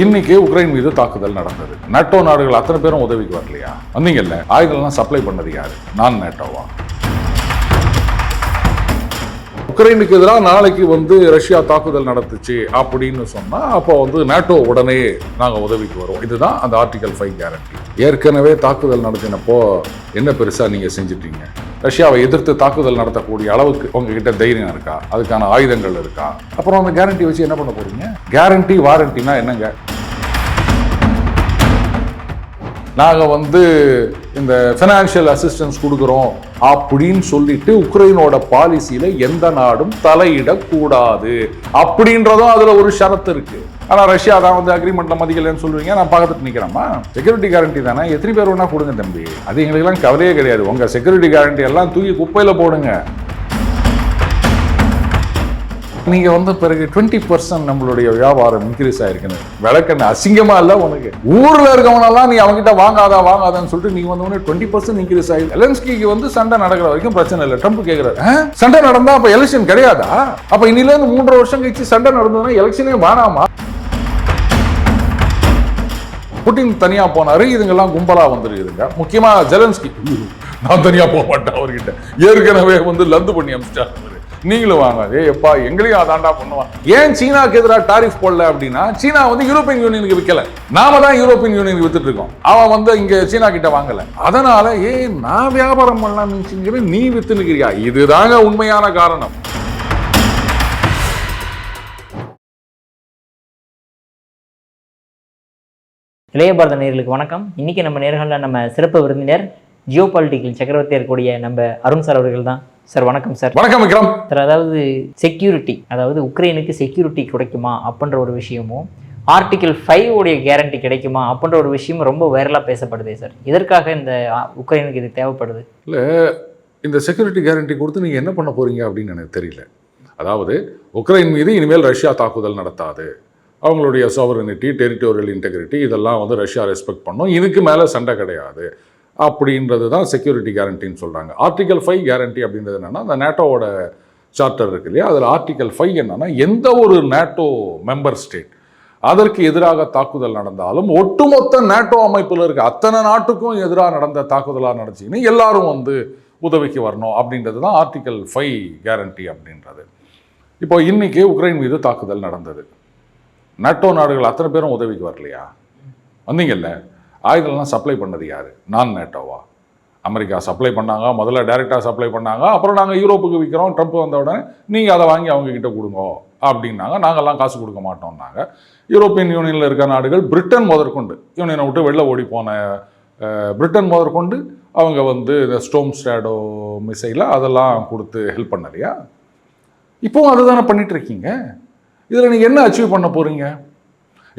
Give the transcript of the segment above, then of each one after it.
இன்னைக்கு உக்ரைன் மீது தாக்குதல் நடந்தது. நேட்டோ நாடுகள் அத்தனை பேரும் உதவிக்கு வரலையா? வந்தீங்கல்ல, ஆயுதம்லாம் சப்ளை பண்ணது யாரு? நான் நேட்டோவா? உக்ரைனுக்கு எதிராக நாளைக்கு ரஷ்யா தாக்குதல் நடத்துச்சு அப்படின்னு சொன்னா அப்போ நேட்டோ உடனே நாங்க உதவிக்கு வரோம். இதுதான் அந்த ஆர்டிகல் 5 கேரண்டி. ஏற்கனவே தாக்குதல் நடத்தினப்போ என்ன பெருசா நீங்க செஞ்சிட்டீங்க? ரஷ்யாவை எதிர்த்து தாக்குதல் நடத்தக்கூடிய அளவுக்கு உங்ககிட்ட தைரியம் இருக்கா? அதுக்கான ஆயுதங்கள் இருக்கா? அப்புறம் அந்த கேரண்டி வச்சு என்ன பண்ண போறீங்க? கேரண்டி வாரண்டினா என்னங்க? நாங்க இந்த ஃபினான்ஷியல் அசிஸ்டன்ஸ் கொடுக்குறோம் அப்படின்னு சொல்லிட்டு உக்ரைனோட பாலிசியில எந்த நாடும் தலையிடக்கூடாது அப்படின்றதும் அதுல ஒரு ஷரத்து இருக்கு. ஆனா ரஷ்யா தான் அக்ரிமெண்ட்ல மதிக்கலன்னு சொல்லுவீங்க. நான் பார்த்துட்டு நிக்கிறேமா? செக்யூரிட்டி கேரண்டி தானே, எத்தனை பேர் வேணா கொடுங்க தம்பி, அது எங்களுக்கெல்லாம் கவலையே கிடையாது. உங்க செக்யூரிட்டி கேரண்டி எல்லாம் தூக்கி குப்பையில போடுங்க. நீங்க பிறகு 20% நம்மளுடைய வியாபாரம் இன்க்ரீஸ் ஆயிருக்குன்னு விளக்கண்ண அசிங்கமா இல்ல உனக்கு? ஊர்ல இருக்கவனெல்லாம் நீ அவங்ககிட்ட வாங்காதான்னு சொல்லிட்டு நீங்க 20% இன்க்ரீஸ் ஆகி எலன்ஸ்கிக்கு சண்டை நடக்கிற வரைக்கும் பிரச்சனை இல்லை. ட்ரம்ப் கேட்கிறாரு, சண்டை நடந்தா அப்ப எலெக்ஷன் கிடையாதா? அப்ப இன்னில இருந்து 3.5 வருஷம் கழிச்சு சண்டை நடந்ததுன்னா எலெக்ஷனே வேணாமா? புட்டின் தனியா போனாரு, இதுங்கெல்லாம் கும்பலா வந்துருக்குதுங்க. முக்கியமா ஜெலன்ஸ்கி, நான் தனியா போக மாட்டேன் அவர்கிட்ட, ஏற்கனவே லந்து பண்ணி அமிச்சிட்டாரு, நீங்களும் வாங்க. எப்பா எங்களையும் அதாண்டா பண்ணுவான். ஏன் சீனாக்கு எதிராக டாரிஃப் போடல அப்படின்னா, சீனா யூரோப்பியன் யூனியனுக்கு விற்கல, நாம தான் யூரோப்பியன் யூனியனுக்கு வித்துட்டு இருக்கோம். அவன் இங்க சீனா கிட்ட வாங்கல. அதனால நான் வியாபாரம் பண்ணலாம் நினைச்சுங்கிற நீ வித்து நிக்கிறியா? இதுதாங்க உண்மையான காரணம். இளைய பாரத நேயர்களுக்கு வணக்கம். இன்னைக்கு நம்ம நேர்களில் நம்ம சிறப்பு விருந்தினர் ஜியோ பாலிட்டிக்கல் சக்கரவர்த்தியா இருக்கக்கூடிய நம்ம அருண் சார் அவர்கள் தான். சார் வணக்கம் சார். வணக்கம் விக்ரம் சார். அதாவது செக்யூரிட்டி, அதாவது உக்ரைனுக்கு செக்யூரிட்டி கிடைக்குமா அப்படின்ற ஒரு விஷயமும், ஆர்டிகல் 5 உடைய கேரண்டி கிடைக்குமா அப்படின்ற ஒரு விஷயமும் ரொம்ப வைரலா பேசப்படுது சார். இதற்காக இந்த உக்ரைனுக்கு இது தேவைப்படுது இல்ல? இந்த செக்யூரிட்டி கேரண்டி கொடுத்து நீங்க என்ன பண்ண போறீங்க அப்படின்னு எனக்கு தெரியல. அதாவது உக்ரைன் மீது இனிமேல் ரஷ்யா தாக்குதல் நடத்தாது, அவங்களுடைய சாவரனிட்டி, டெரிட்டோரியல் இன்டெகிரிட்டி இதெல்லாம் ரஷ்யா ரெஸ்பெக்ட் பண்ணும், இதுக்கு மேலே சண்டை கிடையாது அப்படின்றது தான் செக்யூரிட்டி கேரண்டின்னு சொல்கிறாங்க. ஆர்டிகல் 5 கேரண்டி அப்படின்றது என்னென்னா, அந்த நேட்டோவோட சார்ட்டர் இருக்கு இல்லையா, அதில் ஆர்டிகல் 5 என்னென்னா, எந்த ஒரு நேட்டோ மெம்பர் ஸ்டேட் அதற்கு எதிராக தாக்குதல் நடந்தாலும் ஒட்டுமொத்த நேட்டோ அமைப்பில் இருக்க அத்தனை நாட்டுக்கும் எதிராக நடந்த தாக்குதலாக நடந்துச்சின்னு எல்லாரும் உதவிக்கு வரணும் அப்படின்றது தான் ஆர்டிகல் 5 கேரண்டி அப்படின்றது. இப்போ இன்னைக்கு உக்ரைன் மீது தாக்குதல் நடந்தது. நேட்டோ நாடுகள் அத்தனை பேரும் உதவிக்கு வரலையா? வந்தீங்கல்ல, ஆயுதம்லாம் சப்ளை பண்ணது யாரு? நான் நேட்டோவா? அமெரிக்கா சப்ளை பண்ணாங்க, முதல்ல டைரெக்டாக சப்ளை பண்ணாங்க, அப்புறம் நாங்கள் யூரோப்புக்கு விற்கிறோம், ட்ரம்ப் வந்த உடனே நீங்கள் அதை வாங்கி அவங்க கிட்ட கொடுங்க அப்படின்னாங்க. நாங்கள்லாம் காசு கொடுக்க மாட்டோம்னாங்க. யூரோப்பியன் யூனியனில் இருக்க நாடுகள், பிரிட்டன் முதற்கொண்டு, யூனியனை விட்டு வெளில ஓடி போன பிரிட்டன் முதற்கொண்டு அவங்க இந்த ஸ்டோம் ஸ்டாடோ மிசைலை அதெல்லாம் கொடுத்து ஹெல்ப் பண்ணலையா? இப்போவும் அதுதானே பண்ணிட்டு இருக்கீங்க. இதில் நீங்கள் என்ன அச்சீவ் பண்ண போகிறீங்க?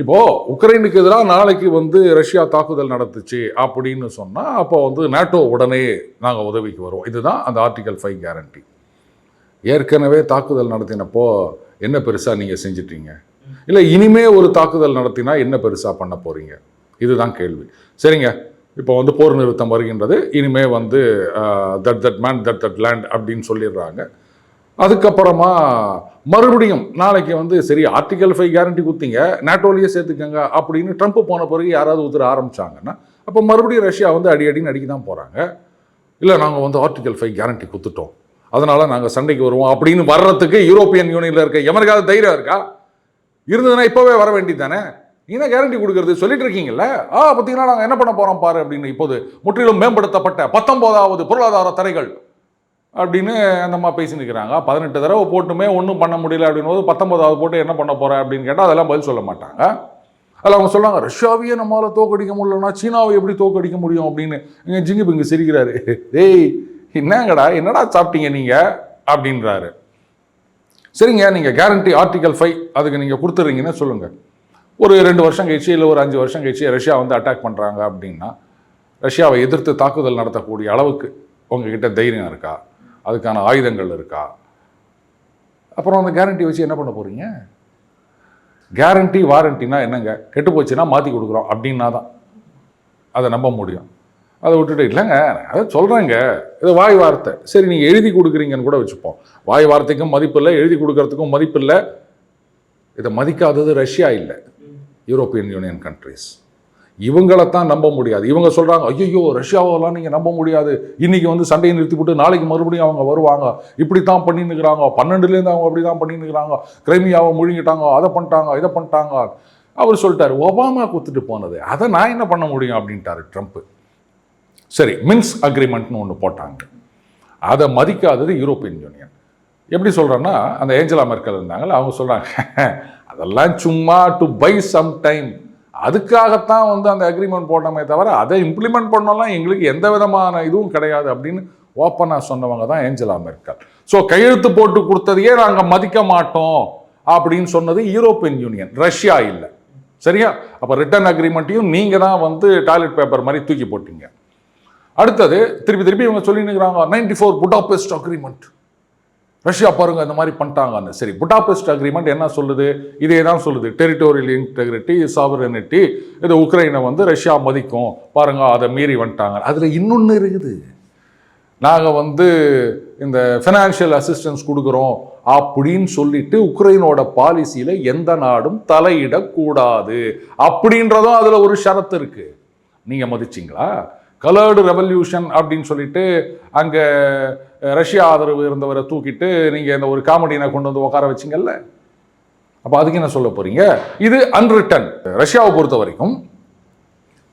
இப்போது உக்ரைனுக்கு எதிராக நாளைக்கு ரஷ்யா தாக்குதல் நடத்துச்சு அப்படின்னு சொன்னால் அப்போ நேட்டோ உடனே நாங்கள் உதவிக்கு வரோம். இதுதான் அந்த ஆர்டிகல் 5 கேரண்டி. ஏற்கனவே தாக்குதல் நடத்தினப்போ என்ன பெருசாக நீங்கள் செஞ்சிட்டீங்க? இல்லை இனிமே ஒரு தாக்குதல் நடத்தினா என்ன பெருசாக பண்ண போகிறீங்க? இதுதான் கேள்வி. சரிங்க, இப்போ போர் நிறுத்தம் வருகின்றது, இனிமே தட் மேன் தட் லேண்ட் அப்படின்னு சொல்லிடுறாங்க. அதுக்கப்புறமா மறுபடியும் நாளைக்கு சரி ஆர்டிகல் 5 கேரண்டி கொடுத்தீங்க, நேட்டோலேயே சேர்த்துக்கங்க அப்படின்னு ட்ரம்ப் போன பிறகு யாராவது உதற ஆரம்பிச்சாங்கன்னா அப்போ மறுபடியும் ரஷ்யா அடின்னு அடிக்க தான் போகிறாங்க. இல்லை நாங்கள் ஆர்டிகல் 5 கேரண்டி கொடுத்துட்டோம், அதனால நாங்கள் சண்டைக்கு வருவோம் அப்படின்னு வர்றதுக்கு யூரோப்பியன் யூனியனில் இருக்க எவனுக்காவது தைரியம் இருக்கா? இருந்ததுன்னா இப்போவே வர வேண்டியது தானே. நீங்கள் கேரண்டி கொடுக்கறது சொல்லிட்டு இருக்கீங்கல்ல, பார்த்தீங்கன்னா நாங்கள் என்ன பண்ண போகிறோம் பாரு அப்படின்னு. இப்போது முற்றிலும் மேம்படுத்தப்பட்ட 19வது பொருளாதார தடைகள் அப்படின்னு அந்தம்மா பேசி நிற்கிறாங்க. 18 தடவை போட்டுமே ஒன்றும் பண்ண முடியல அப்படின்போது 19வது போட்டு என்ன பண்ண போகிறேன் அப்படின்னு கேட்டால் அதெல்லாம் பதில் சொல்ல மாட்டாங்க. அதில் அவங்க சொல்கிறாங்க, ரஷ்யாவையே நம்மளால் தோக்கடிக்க முடியலன்னா சீனாவை எப்படி தோக்கடிக்க முடியும் அப்படின்னு. இங்கே ஜிங்கிபிங்கு சிரிக்கிறாரு, டேய் என்னடா சாப்பிட்டீங்க நீங்கள் அப்படின்றாரு. சரிங்க, நீங்கள் கேரண்டி ஆர்டிகல் 5 அதுக்கு நீங்கள் கொடுத்துட்றீங்கன்னு சொல்லுங்கள். ஒரு 2 வருஷம் கழிச்சு இல்லை ஒரு 5 வருஷம் கழிச்சு ரஷ்யா அட்டாக் பண்ணுறாங்க அப்படின்னா ரஷ்யாவை எதிர்த்து தாக்குதல் நடத்தக்கூடிய அளவுக்கு உங்ககிட்ட தைரியம் இருக்கா? அதுக்கான ஆயுதங்கள் இருக்கா? அப்புறம் அந்த கேரண்டி வச்சு என்ன பண்ண போகிறீங்க? கேரண்டி வாரண்டினா என்னங்க? கெட்டு போச்சுன்னா மாற்றி கொடுக்குறோம் அப்படின்னா தான் அதை நம்ப முடியும். அதை விட்டுட்டு இல்லைங்க அதை சொல்கிறேங்க, இது வாய் வார்த்தை. சரி, நீங்கள் எழுதி கொடுக்குறீங்கன்னு கூட வச்சுப்போம். வாய் வார்த்தைக்கும் மதிப்பு இல்லை, எழுதி கொடுக்கறதுக்கும் மதிப்பு இல்லை. இதை மதிக்காதது ரஷ்யா இல்லை, யூரோப்பியன் யூனியன் கண்ட்ரிஸ். இவங்களைத்தான் நம்ப முடியாது. இவங்க சொல்கிறாங்க, ஐயோ ரஷ்யாவெல்லாம் நீங்கள் நம்ப முடியாது, இன்றைக்கி வந்து சண்டையை நிறுத்திவிட்டு நாளைக்கு மறுபடியும் அவங்க வருவாங்க, இப்படி தான் பண்ணின்னுக்கிறாங்க, 12லேருந்து அவங்க அப்படி தான் பண்ணின்னுக்கிறாங்க, கிரைமியாவை முழுங்கிட்டாங்க, அதை பண்ணிட்டாங்க, இதை பண்ணிட்டாங்க. அவர் சொல்லிட்டார், ஒபாமா கொடுத்துட்டு போனது, அதை நான் என்ன பண்ண முடியும் அப்படின்ட்டாரு ட்ரம்ப்பு. சரி, மின்ஸ் அக்ரிமெண்ட்னு ஒன்று போட்டாங்க. அதை மதிக்காதது யூரோப்பியன் யூனியன். எப்படி சொல்கிறேன்னா, அந்த ஏஞ்சலா மெர்க்கல் இருந்தாங்கல்ல, அவங்க சொல்கிறாங்க, அதெல்லாம் சும்மா டு பை சம் டைம், அதுக்காகத்தான் வந்து அந்த அக்ரிமெண்ட் போட்டோமே தவிர அதை இம்ப்ளிமெண்ட் பண்ணலாம் எங்களுக்கு எந்த விதமான இதுவும் கிடையாது அப்படின்னு ஓப்பனாக சொன்னவங்க தான் ஏஞ்சலா மெர்க்கல். ஸோ கையெழுத்து போட்டு கொடுத்ததையே நாங்கள் மதிக்க மாட்டோம் அப்படின்னு சொன்னது யூரோப்பியன் யூனியன், ரஷ்யா இல்லை. சரியா? அப்போ ரிட்டர்ன் அக்ரிமெண்ட்டையும் நீங்கள் தான் வந்து டாய்லெட் பேப்பர் மாதிரி தூக்கி போட்டீங்க. அடுத்தது திருப்பி இவங்க சொல்லினுக்கிறாங்க 94 புடாபெஸ்ட் அக்ரிமெண்ட், ரஷ்யா பாருங்க இந்த மாதிரி பண்ணிட்டாங்கன்னு. சரி, புடாபெஸ்ட் அக்ரிமெண்ட் என்ன சொல்லுது? இதே தான் சொல்லுது, டெரிட்டோரியல் இன்டெகிரிட்டி, சாவரனிட்டி, இது உக்ரைனை வந்து ரஷ்யா மதிக்கும் பாருங்க, அதை மீறி வந்துட்டாங்க. அதில் இன்னொன்று இருக்குது, நாங்கள் வந்து இந்த ஃபினான்ஷியல் அசிஸ்டன்ஸ் கொடுக்குறோம் அப்படின்னு சொல்லிட்டு உக்ரைனோட பாலிசியில் எந்த நாடும் தலையிடக்கூடாது அப்படின்றதும் அதில் ஒரு ஷரத்து இருக்கு. நீங்கள் மதிச்சிங்களா? கலர்டு ரெவல்யூஷன் அப்படின்னு சொல்லிட்டு அங்கே ரஷ்யா ஆதரவு இருந்தவரை தூக்கிட்டு நீங்கள் இந்த ஒரு காமெடியை கொண்டு வந்து உட்கார வச்சிங்கல்ல, அப்போ அதுக்கு என்ன சொல்ல போறீங்க? இது அன்ரிட்டன். ரஷ்யாவை பொறுத்த வரைக்கும்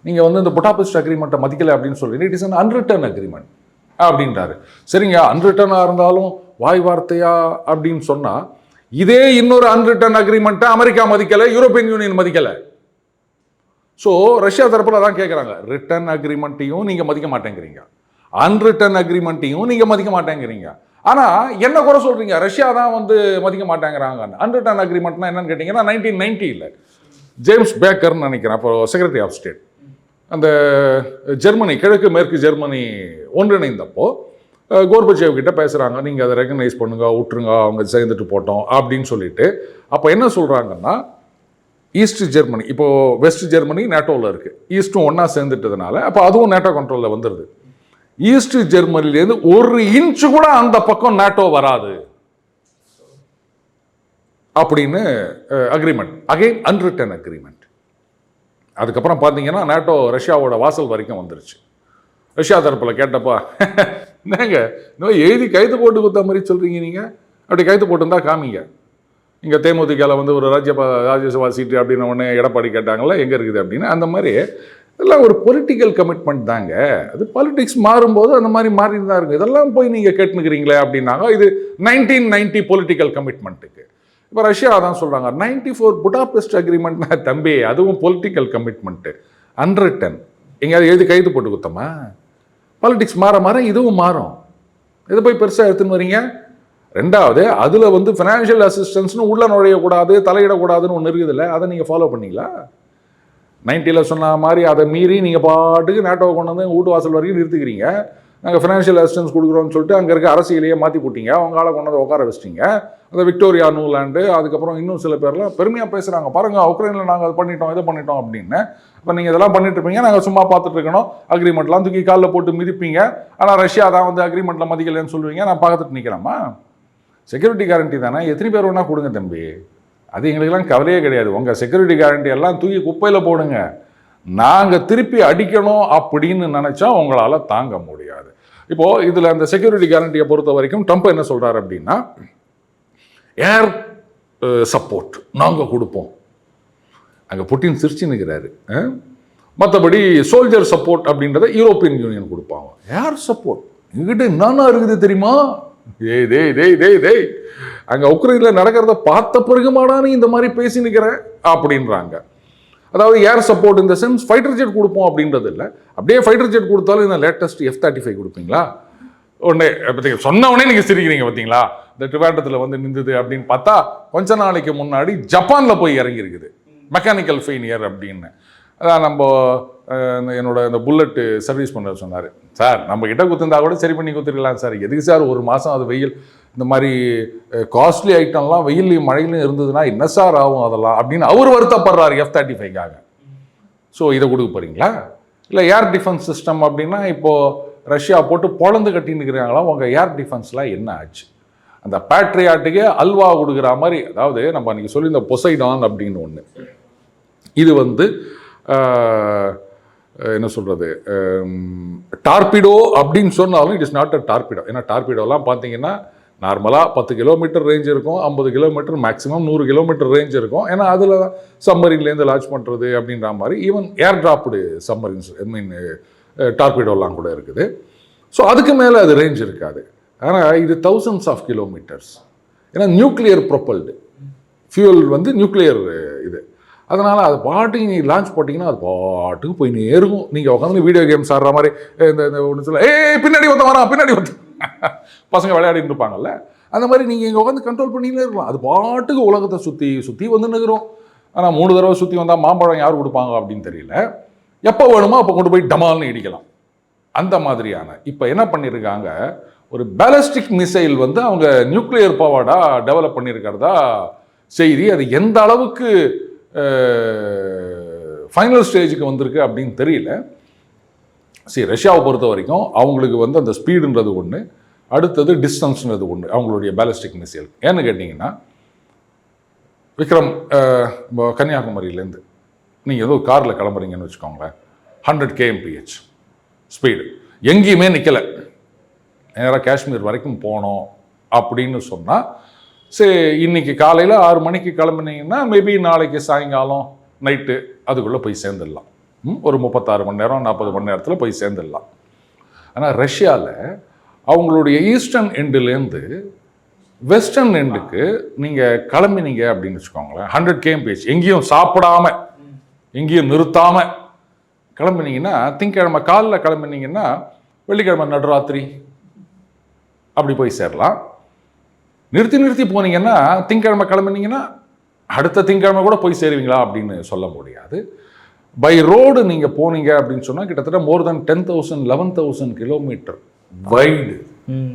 நீங்கள் வந்து இந்த புடாபெஸ்ட் அக்ரிமெண்ட்டை மதிக்கலை அப்படின்னு சொல்றீங்க, it is an unwritten agreement அப்படின்றாரு. சரிங்க, அன்ரிட்டனாக இருந்தாலும் வாய் வார்த்தையா அப்படின்னு சொன்னால், இதே இன்னொரு அன்ரிட்டன் அக்ரிமெண்ட்டை அமெரிக்கா மதிக்கலை, யூரோப்பியன் யூனியன் மதிக்கலை. ஸோ ரஷ்யா தரப்பில் தான் கேட்குறாங்க, ரிட்டர்ன் அக்ரிமெண்ட்டையும் நீங்கள் மதிக்க மாட்டேங்கிறீங்க, அன்ரிட்டன் அக்ரிமெண்ட்டையும் நீங்கள் மதிக்க மாட்டேங்கிறீங்க. ஆனால் என்ன குறை சொல்கிறீங்க? ரஷ்யா தான் வந்து மதிக்க மாட்டேங்கிறாங்க. அன்ரிட்டன் அக்ரிமெண்ட்னா என்னன்னு கேட்டிங்கன்னா, 1990 ஜேம்ஸ் பேக்கர்னு நினைக்கிறேன், அப்போ செக்ரட்டரி ஆஃப் ஸ்டேட், அந்த ஜெர்மனி, கிழக்கு மேற்கு ஜெர்மனி ஒன்றிணைந்தப்போ கோர்பச்சேவ் கிட்ட பேசுகிறாங்க, நீங்கள் அதை ரெகனைஸ் பண்ணுங்க, விட்டுருங்க, அவங்க சேர்ந்துட்டு போட்டோம் அப்படின்னு சொல்லிட்டு. அப்போ என்ன சொல்கிறாங்கன்னா, ஈஸ்ட் ஜெர்மனி, இப்போது வெஸ்ட் ஜெர்மனி நேட்டோவில் இருக்குது, ஈஸ்ட்டும் ஒன்றா சேர்ந்துட்டதுனால அப்போ அதுவும் நேட்டோ கண்ட்ரோலில் வந்துடுது. ஈஸ்ட் ஜெர்மனிலேருந்து 1 இன்ச்சு கூட அந்த பக்கம் நேட்டோ வராது அப்படின்னு அக்ரிமெண்ட். Again unwritten agreement. அதுக்கப்புறம் பார்த்தீங்கன்னா நேட்டோ ரஷ்யாவோட வாசல் வரைக்கும் வந்துருச்சு. ரஷ்யா தரப்பில் கேட்டப்பா, என்னங்க இன்னும் எழுதி கைது போட்டு கொடுத்த மாதிரி சொல்கிறீங்க, நீங்கள் அப்படி கைது போட்டுருந்தா காமிங்க. இங்கே தேமுதிகவில் வந்து ஒரு ராஜ்யசபா சீட்டு அப்படின்னு ஒன்று எடப்பாடி கேட்டாங்களா, எங்கே இருக்குது அப்படின்னு. அந்த மாதிரி இதெல்லாம் ஒரு பொலிட்டிக்கல் கமிட்மெண்ட் தாங்க. அது பாலிடிக்ஸ் மாறும்போது அந்த மாதிரி மாறி தான் இருக்குது. இதெல்லாம் போய் நீங்கள் கேட்டுனுக்கிறீங்களே அப்படின்னாங்க. இது 1990 பொலிட்டிக்கல் கமிட்மெண்ட்டுக்கு. இப்போ ரஷ்யா தான் சொல்கிறாங்க 94 புடாபெஸ்ட் அக்ரிமெண்ட்னா தம்பி, அதுவும் பொலிட்டிக்கல் கமிட்மெண்ட்டு, அன்ரிட்டன். எங்கேயாவது எழுதி கைது போட்டு கொடுத்தோமா? பாலிடிக்ஸ் மாற இதுவும் மாறும். இதை போய் பெருசாக எடுத்துன்னு வரீங்க. ரெண்டாவது, அதில் வந்து ஃபினான்ஷியல் அசிஸ்டன்ஸ்னு உள்ள நுழையக்கூடாது, தலையிடக்கூடாதுன்னு ஒன்று இருக்குதுல்ல, அதை நீங்கள் ஃபாலோ பண்ணீங்களா? 90 சொன்ன மாதிரி அதை மீறி நீங்கள் பாட்டுக்கு நேட்டோவை கொண்டு வந்து வீட்டு வாசல் வரைக்கும் நிறுத்திக்கிறீங்க. நாங்கள் ஃபினான்ஷியல் அசிஸ்டன்ஸ் கொடுக்குறோம்னு சொல்லிட்டு அங்கே இருக்க அரசியலையே மாற்றி போட்டிங்க, அவங்க ஆளை கொண்டு வந்து உட்கார வச்சிட்டிங்க. அந்த விக்டோரியா நூலாண்டு, அதுக்கப்புறம் இன்னும் சில பேர்லாம் பெருமையாக பேசுகிறாங்க, பாருங்கள் உக்ரைனில் நாங்கள் அதை பண்ணிட்டோம், இதை பண்ணிட்டோம் அப்படின்னு. இப்போ நீங்கள் இதெல்லாம் பண்ணிட்டு இருப்பீங்க, நாங்கள் சும்மா பார்த்துட்டு இருக்கணும், அக்ரிமெண்ட்லாம் தூக்கி காலில் போட்டு மிதிப்பீங்க. ஆனால் ரஷ்யா தான் வந்து அக்ரிமெண்ட்டில் மதிக்கலைன்னு சொல்லுவீங்க, நான் பார்த்துட்டு நிற்கிறேம்மா. செக்யூரிட்டி கேரண்டி தானே, எத்தனை பேர் வேணால் கொடுங்க தம்பி, அது எங்களுக்கெல்லாம் கவலையே கிடையாது. உங்கள் செக்யூரிட்டி கேரண்டி எல்லாம் தூக்கி குப்பையில் போடுங்க, நாங்கள் திருப்பி அடிக்கணும் அப்படின்னு நினச்சா உங்களால் தாங்க முடியாது. இப்போது இதில் அந்த செக்யூரிட்டி கேரண்டியை பொறுத்த வரைக்கும் ட்ரம்ப் என்ன சொல்கிறார் அப்படின்னா, ஏர் சப்போர்ட் நாங்கள் கொடுப்போம். அங்கே புட்டின் சிரிச்சு நிற்கிறாரு. மற்றபடி சோல்ஜர் சப்போர்ட் அப்படின்றத யூரோப்பியன் யூனியன் கொடுப்பாங்க. ஏர் சப்போர்ட் எங்கிட்ட என்னென்ன இருக்குது தெரியுமா? டேய் அங்கே உக்ரைனில் நடக்கிறத பார்த்த பிறகுமாடா நீ இந்த மாதிரி பேசி நிற்கிற அப்படின்றாங்க. அதாவது ஏர் சப்போர்ட் இந்த சென்ஸ் ஃபைட்டர் ஜெட் கொடுப்போம் அப்படின்றது இல்லை. அப்படியே ஃபைட்டர் ஜெட் கொடுத்தாலும் இந்த லேட்டஸ்ட் F-35 கொடுப்பீங்களா? உடனே சொன்ன உடனே நீங்கள் சிரிக்கிறீங்க பார்த்தீங்களா? இந்த ட்ரிவாண்டத்தில் வந்து நின்றுது அப்படின்னு பார்த்தா கொஞ்ச நாளைக்கு முன்னாடி ஜப்பானில் போய் இறங்கியிருக்குது, மெக்கானிக்கல் ஃபெயிலியர் அப்படின்னு. அதான் நம்ம என்னோட இந்த புல்லட்டு சர்வீஸ் பண்ண சொன்னார், சார் நம்ம கிட்ட குத்துருந்தா கூட சரி பண்ணி குத்துருக்கலாம் சார், எதுக்கு சார் ஒரு மாதம் அது வெயில், இந்த மாதிரி காஸ்ட்லி ஐட்டம்லாம் வெயிலையும் மழையிலும் இருந்ததுன்னா என்ன சார் ஆகும் அதெல்லாம் அப்படின்னு அவர் வருத்தப்படுறாரு F-35க்காக. ஸோ இதை கொடுக்க போகிறீங்களா? இல்லை ஏர் டிஃபென்ஸ் சிஸ்டம் அப்படின்னா இப்போது ரஷ்யா போட்டு பொழந்து கட்டின்னுக்கிறாங்களா? உங்கள் ஏர் டிஃபென்ஸ்லாம் என்ன ஆச்சு? அந்த பேட்ரியாட்டுக்கே அல்வா கொடுக்குற மாதிரி, அதாவது நம்ம அன்றைக்கி சொல்லி இந்த பொசைடான் அப்படின்னு ஒன்று, இது வந்து என்ன சொல்கிறது, டார்பிடோ அப்படின்னு சொன்னாலும் it is not a torpedo. ஏன்னா டார்பிடோலாம் பார்த்தீங்கன்னா நார்மலாக 10 கிலோமீட்டர் ரேஞ்ச் இருக்கும், 50 கிலோமீட்டர் மேக்ஸிமம் 100 கிலோமீட்டர் ரேஞ்ச் இருக்கும். ஏன்னா அதில் சம்மரின்லேருந்து லான்ச் பண்ணுறது அப்படின்ற மாதிரி ஈவன் ஏர் டிராப்டு சம்மரின்ஸ் டார்பிடோலாம் கூட இருக்குது. ஸோ அதுக்கு மேலே அது ரேஞ்ச் இருக்காது. ஆனால் இது thousands ஆஃப் கிலோமீட்டர்ஸ். ஏன்னா நியூக்ளியர் ப்ரொப்பல்டு ஃபியூல் வந்து நியூக்ளியர் இது. அதனால் அது பாட்டுக்கு நீங்கள் லான்ச் போட்டிங்கன்னா அது பாட்டுக்கு போய் இருக்கும். நீங்கள் உட்காந்து வீடியோ கேம்ஸ் ஆடுற மாதிரி இந்த ஒன்று சொல்ல பின்னாடி ஒருத்தன் வரான் பின்னாடி ஒருத்தன் பசங்க விளையாடிட்டு இருப்பாங்கல்ல, அந்த மாதிரி நீங்கள் இங்கே உட்காந்து கண்ட்ரோல் பண்ணினே இருக்கலாம். அது பாட்டுக்கு உலகத்தை சுற்றி வந்து நிற்கிறோம். ஆனால் 3 தடவை சுற்றி வந்தால் மாம்பழம் யார் கொடுப்பாங்க அப்படின்னு தெரியல. எப்போ வேணுமோ அப்போ கொண்டு போய் டமால்னு இடிக்கலாம். அந்த மாதிரியான இப்போ என்ன பண்ணியிருக்காங்க, ஒரு பேலிஸ்டிக் மிசைல் வந்து அவங்க நியூக்ளியர் பவர்டாக டெவலப் பண்ணியிருக்கிறதா செய்தி. அது எந்த அளவுக்கு ஃபைனல் ஸ்டேஜுக்கு வந்திருக்கு அப்படின்னு தெரியல. சரி, ரஷ்யாவை பொறுத்த வரைக்கும் அவங்களுக்கு வந்து அந்த ஸ்பீடுன்றது ஒன்று, அடுத்தது டிஸ்டன்ஸ்ன்றது ஒன்று அவங்களுடைய பேலிஸ்டிக் மிசைல். ஏன்னு கேட்டிங்கன்னா விக்ரம் கன்னியாகுமரியிலேருந்து நீங்கள் ஏதோ காரில் கிளம்புறீங்கன்னு வச்சுக்கோங்களேன், 100 kmph ஸ்பீடு, எங்கேயுமே நிற்கலை, நேராக காஷ்மீர் வரைக்கும் போனோம் அப்படின்னு சொன்னால், சரி இன்னைக்கு காலையில் 6 மணிக்கு கிளம்புனீங்கன்னா மேபி நாளைக்கு சாயங்காலம் நைட்டு அதுக்குள்ளே போய் சேர்ந்துடலாம். ஒரு 36 மணி நேரம் 40 மணி நேரத்தில் போய் சேர்ந்துடலாம். ஆனால் ரஷ்யாவில் அவங்களுடைய ஈஸ்டர்ன் எண்டுலேருந்து வெஸ்டர்ன் எண்டுக்கு நீங்கள் கிளம்பினீங்க அப்படின்னு வச்சுக்கோங்களேன், 100 kmph எங்கேயும் சாப்பிடாம எங்கேயும் நிறுத்தாமல் கிளம்புனீங்கன்னா, திங்கக்கிழமை காலையில் கிளம்புனீங்கன்னா வெள்ளிக்கிழமை நடுராத்திரி அப்படி போய் சேரலாம். நிறுத்தி போனீங்கன்னா திங்கக்கிழமை கிளம்புனீங்கன்னா அடுத்த திங்கக்கிழமை கூட போய் சேருவீங்களா அப்படின்னு சொல்ல முடியாது. பை ரோடு நீங்கள் போனீங்க அப்படின்னு சொன்னால் கிட்டத்தட்ட மோர் தென் 10,000 11,000 கிலோமீட்டர் வைடு.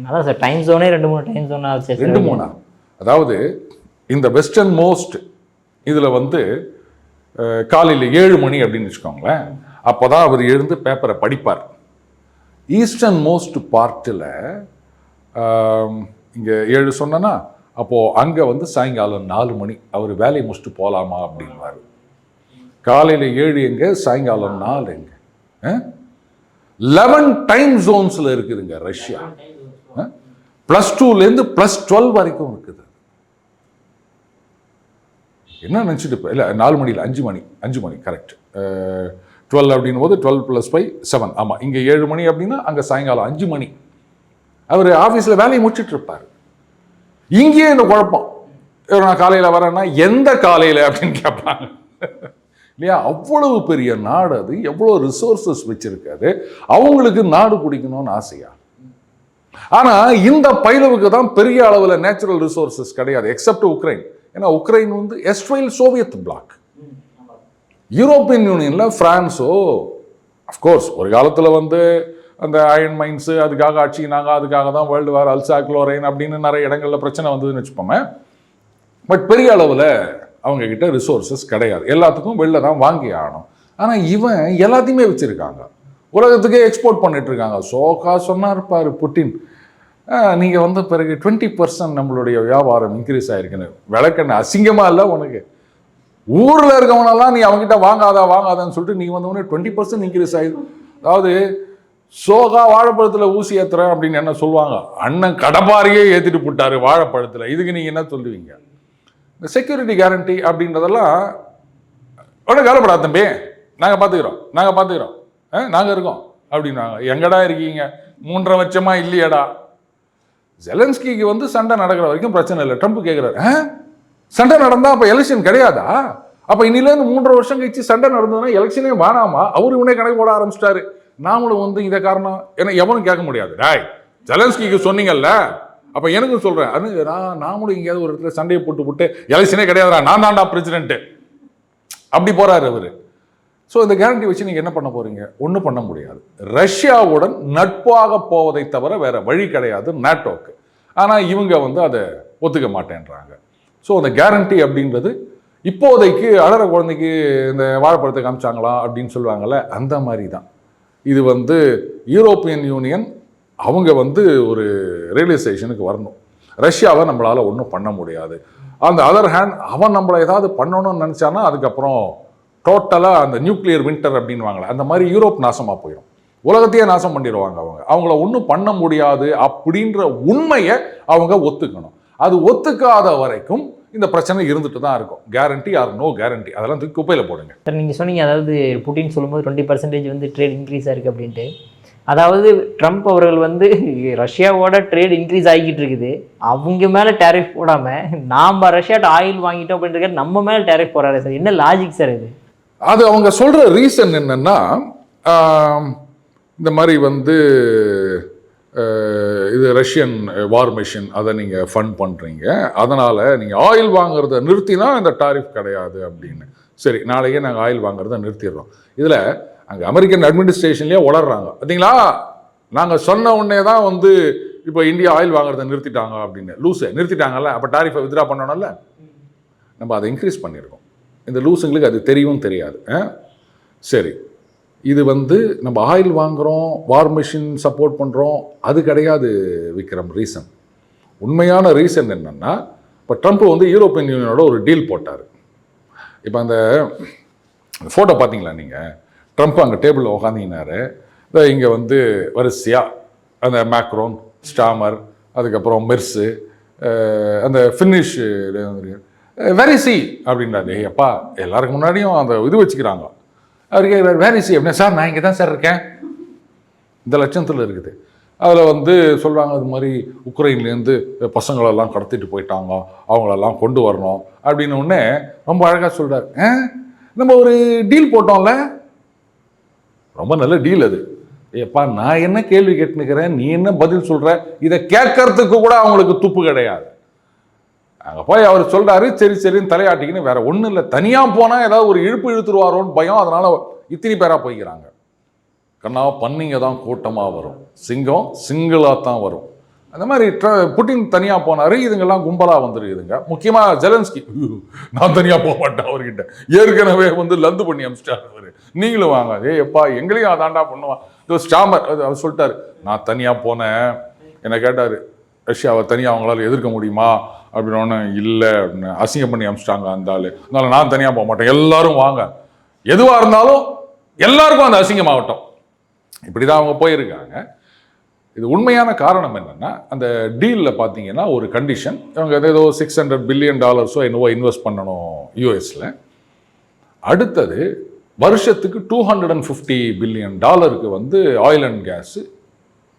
அதான் சார், டைம் ஜோனே 2-3 டைம் ஜோனா 2-3. அதாவது இந்த வெஸ்டர்ன் மோஸ்ட் இதில் வந்து காலையில் 7 மணி அப்படின்னு வச்சுக்கோங்களேன், அப்போ தான் அவர் எழுந்து பேப்பரை படிப்பார். ஈஸ்டர்ன் மோஸ்ட் பார்ட்டில் இங்கே 7 சொன்னேன்னா அப்போது அங்கே வந்து சாயங்காலம் 4 மணி அவர் வேலையை முடிச்சுட்டு போகலாமா அப்படின்வார். காலையில் 7 எங்கே, சாயங்காலம் 4 எங்கே? 11 டைம் ஜோன்ஸில் இருக்குதுங்க ரஷ்யா. +2லேருந்து +12 வரைக்கும் இருக்குது. என்ன நினச்சிட்டு இப்போ இல்லை 4 மணியில் 5 மணி கரெக்ட். 12 அப்படின் போது 12 + 5 7. ஆமாம், இங்கே 7 மணி அப்படின்னா அங்கே சாயங்காலம் 5 மணி. அவர் ஆஃபீஸில் வேலையை முடிச்சுட்டு இருப்பார். இங்கேயே இந்த குழப்பம், நான் காலையில் வரேன்னா எந்த காலையில் அப்படின்னு கேட்பாங்க இல்லையா? அவ்வளவு பெரிய நாடு அது, எவ்வளோ ரிசோர்ஸஸ் வச்சிருக்காது. அவங்களுக்கு நாடு பிடிக்கணும்னு ஆசையா? ஆனால் இந்த பைலவுக்கு தான் பெரிய அளவில் நேச்சுரல் ரிசோர்ஸஸ் கிடையாது, எக்ஸப்ட் உக்ரைன். ஏன்னா உக்ரைன் வந்து எஸ்ட்ரைல் சோவியத் பிளாக். யூரோப்பியன் யூனியனில் ஃப்ரான்ஸோ அஃப்கோர்ஸ் ஒரு காலத்தில் வந்து அந்த அயன் மைன்ஸு அதுக்காக அடிச்சிக்கினாங்க, அதுக்காக தான் வேர்ல்டு வார், அல்சா குளோரைன் அப்படின்னு நிறைய இடங்களில் பிரச்சனை வந்ததுன்னு வச்சுப்போமே. பட் பெரிய அளவில் அவங்கக்கிட்ட ரிசோர்ஸஸ் கிடையாது, எல்லாத்துக்கும் வெளில தான் வாங்கி ஆகணும். ஆனால் இவன் எல்லாத்தையுமே வச்சுருக்காங்க, உலகத்துக்கே எக்ஸ்போர்ட் பண்ணிட்டு இருக்காங்க. சோகா சொன்னார் பாரு புட்டின், நீங்கள் வந்து பிறகு 20% நம்மளுடைய வியாபாரம் இன்க்ரீஸ் ஆகிருக்குன்னு. விளக்கண்ண அசிங்கமாக இல்லை உனக்கு? ஊரில் இருக்கவனெல்லாம் நீ அவங்ககிட்ட வாங்காதான்னு சொல்லிட்டு நீ வந்தவொடனே 20% இன்க்ரீஸ் ஆகிடும். அதாவது சோகா வாழைப்பழத்தில் ஊசி ஏற்றுறேன் அப்படின்னு என்ன சொல்லுவாங்க, அண்ணன் கடப்பாரியே ஏற்றிட்டு போட்டாரு வாழைப்பழத்தில், இதுக்கு நீங்கள் என்ன சொல்லுவீங்க? இந்த செக்யூரிட்டி கேரண்டி அப்படின்றதெல்லாம் உடனே கவலைப்படாத தம்பி, நாங்கள் பார்த்துக்கிறோம் நாங்கள் இருக்கோம் அப்படின்னாங்க. எங்கடா இருக்கீங்க? 3.5 வருஷமா இல்லையடா. ஜெலன்ஸ்கிக்கு வந்து சண்டை நடக்கிற வரைக்கும் பிரச்சனை இல்லை. ட்ரம்ப் கேட்குறாரு, சண்டை நடந்தால் அப்போ எலெக்ஷன் கிடையாதா? அப்போ இன்னிலேருந்து 3.5 வருஷம் கழிச்சு சண்டை நடந்ததுன்னா எலெக்ஷனே வேணாமா? அவரு இவனே கணக்கு போட ஆரம்பிச்சிட்டாரு. நாமளும் வந்து இதை காரணம் ஏன்னா எவனும் கேட்க முடியாது. ராய் ஜெலன்ஸ்கிக்கு சொன்னீங்கல்ல, அப்போ எனக்கும் சொல்கிறேன், அது நாமளும் எங்கேயாவது ஒரு இடத்துல சண்டையை போட்டு எலெக்ஷனே கிடையாதுடா, நான் தான்டா பிரசிடென்ட்டு அப்படி போகிறாரு அவர். ஸோ இந்த கேரண்டி வச்சு நீங்கள் என்ன பண்ண போகிறீங்க? ஒன்றும் பண்ண முடியாது. ரஷ்யாவுடன் நட்பாக போவதை தவிர வேற வழி கிடையாது நேட்டோக்கு. ஆனால் இவங்க வந்து அதை ஒத்துக்க மாட்டேன்றாங்க. ஸோ அந்த கேரண்டி அப்படின்றது இப்போதைக்கு அழற குழந்தைக்கு இந்த வாழைப்பழத்தை காமிச்சாங்களா அப்படின்னு சொல்லுவாங்கள்ல, அந்த மாதிரி தான் இது. வந்து யூரோப்பியன் யூனியன் அவங்க வந்து ஒரு ரியலைசேஷனுக்கு வரணும், ரஷ்யாவை நம்மளால் ஒன்றும் பண்ண முடியாது. அந்த அதர் ஹேண்ட் அவன் நம்மளை ஏதாவது பண்ணணும்னு நினச்சானா அதுக்கப்புறம் டோட்டலாக அந்த நியூக்ளியர் வின்டர் அப்படின்வாங்களே அந்த மாதிரி யூரோப் நாசமாக போயிடும், உலகத்தையே நாசம் பண்ணிடுவாங்க. அவங்கள ஒன்றும் பண்ண முடியாது அப்படின்ற உண்மையை அவங்க ஒத்துக்கணும். அது ஒத்துக்காத வரைக்கும் இந்த பிரச்சனை இருந்துட்டு தான் இருக்கும். கேரண்டி ஆர் நோ கேரண்டி, அதெல்லாம் தூக்கி குப்பையில் போடுங்க. சார் நீங்கள் சொன்னீங்க, அதாவது புட்டின் சொல்லும்போது 20% வந்து ட்ரேட் இன்க்ரீஸ் ஆயிருக்கு அப்படின்ட்டு. அதாவது ட்ரம்ப் அவர்கள் வந்து ரஷ்யாவோட ட்ரேட் இன்க்ரீஸ் ஆகிக்கிட்டு இருக்குது, அவங்க மேலே டேரிஃப் போடாமல் நாம் ரஷ்யாட்ட ஆயில் வாங்கிட்டோம் அப்படின்றது நம்ம மேலே டேரிஃப் போடுறாரு சார். என்ன லாஜிக் சார் இது? அது அவங்க சொல்கிற ரீசன் என்னென்னா, இந்த மாதிரி வந்து இது ரஷ்யன் வார் மிஷின், அதை நீங்கள் ஃபண்ட் பண்ணுறீங்க, அதனால் நீங்கள் ஆயில் வாங்குறத நிறுத்தினா இந்த டாரிஃப் கிடையாது அப்படின்னு. சரி, நாளைக்கே நாங்கள் ஆயில் வாங்குறத நிறுத்திடுறோம். இதில் அங்கே அமெரிக்கன் அட்மினிஸ்ட்ரேஷன்லேயே உளர்றாங்க பார்த்தீங்களா, நாங்கள் சொன்ன உடனே தான் வந்து இப்போ இந்தியா ஆயில் வாங்குறத நிறுத்திட்டாங்க அப்படின்னு. லூஸு நிறுத்திட்டாங்கல்ல, அப்போ டாரிஃபை வித்ட்ரா பண்ணணும்ல, நம்ம அதை இன்க்ரீஸ் பண்ணியிருக்கோம். இந்த லூஸுங்களுக்கு அது தெரியவும் தெரியாது. சரி, இது வந்து நம்ம ஆயில் வாங்குகிறோம், வார் மிஷின் சப்போர்ட் பண்ணுறோம், அது கிடையாது விக்ரம் ரீசன். உண்மையான ரீசன் என்னென்னா, இப்போ ட்ரம்ப் வந்து யூரோப்பியன் யூனியனோட ஒரு டீல் போட்டார். இப்போ அந்த ஃபோட்டோ பார்த்தீங்களா நீங்கள்? ட்ரம்ப் அங்கே டேபிளில் உக்காந்திங்கனாரு, இங்கே வந்து வரிசையாக அந்த மேக்ரோன், ஸ்டாமர், அதுக்கப்புறம் மெர்ஸு, அந்த ஃபினிஷ் வெரிசி அப்படின்றாரு. அப்பா எல்லாருக்கு முன்னாடியும் அந்த இது வச்சுக்கிறாங்க. அவருக்கு வேரிசி அப்படின்னா, சார் நான் இங்கே தான் சார் இருக்கேன், இந்த லட்சத்தில் இருக்குது. அதில் வந்து சொல்கிறாங்க, அது மாதிரி உக்ரைன்லேருந்து பசங்களெல்லாம் கடத்திட்டு போயிட்டாங்க, அவங்களெல்லாம் கொண்டு வரணும் அப்படின்னு உடனே ரொம்ப அழகாக சொல்கிறார். நம்ம ஒரு டீல் போட்டோம்ல, ரொம்ப நல்ல டீல் அது. ஏப்பா நான் என்ன கேள்வி கேட்டுனுக்கிறேன், நீ என்ன பதில் சொல்கிற, இதை கேட்கறதுக்கு கூட அவங்களுக்கு துப்பு கிடையாது. அங்கே போய் அவர் சொல்கிறாரு, சரி சரின்னு தலையாட்டிக்கின்னு வேற ஒன்றும் இல்லை, தனியாக போனால் ஏதாவது ஒரு இழுப்பு இழுத்துருவாரோன்னு பயம், அதனால் இத்தனை பேராக போய்க்கிறாங்க. கண்ணா பண்ணிங்க தான் கூட்டமாக வரும், சிங்கம் சிங்கிளாக தான் வரும். அந்த மாதிரி புட்டின் தனியாக போனார், இதுங்கெல்லாம் கும்பலாக வந்துருக்குதுங்க. முக்கியமாக ஜெலன்ஸ்கி, நான் தனியாக போக மாட்டேன் அவர்கிட்ட, ஏற்கனவே வந்து லந்து பண்ணி அமிச்சிட்டார் அவர், நீங்களும் வாங்க. எப்பா எங்களையும் அதாண்டா பண்ணுவான். இது ஸ்டாமர் அவர் சொல்லிட்டார், நான் தனியாக போனேன், என்னை கேட்டார் ரஷ்யாவை தனியாக அவங்களால எதிர்க்க முடியுமா அப்படின்னு. இல்லை அப்படின்னு அசிங்கம் பண்ணி அமிச்சிட்டாங்க அந்த ஆள், அதனால நான் தனியாக போக மாட்டேன், எல்லாரும் வாங்க, எதுவாக இருந்தாலும் எல்லாருக்கும் அந்த அசிங்கமாகட்டும். இப்படி தான் அவங்க போயிருக்காங்க. இது உண்மையான காரணம் என்னென்னா, அந்த டீலில் பார்த்தீங்கன்னா ஒரு கண்டிஷன், இவங்க ஏதோ $600 பில்லியன் என்னவோ இன்வெஸ்ட் பண்ணணும் யூஎஸில். அடுத்தது வருஷத்துக்கு $250 பில்லியன் வந்து ஆயில் அண்ட் கேஸு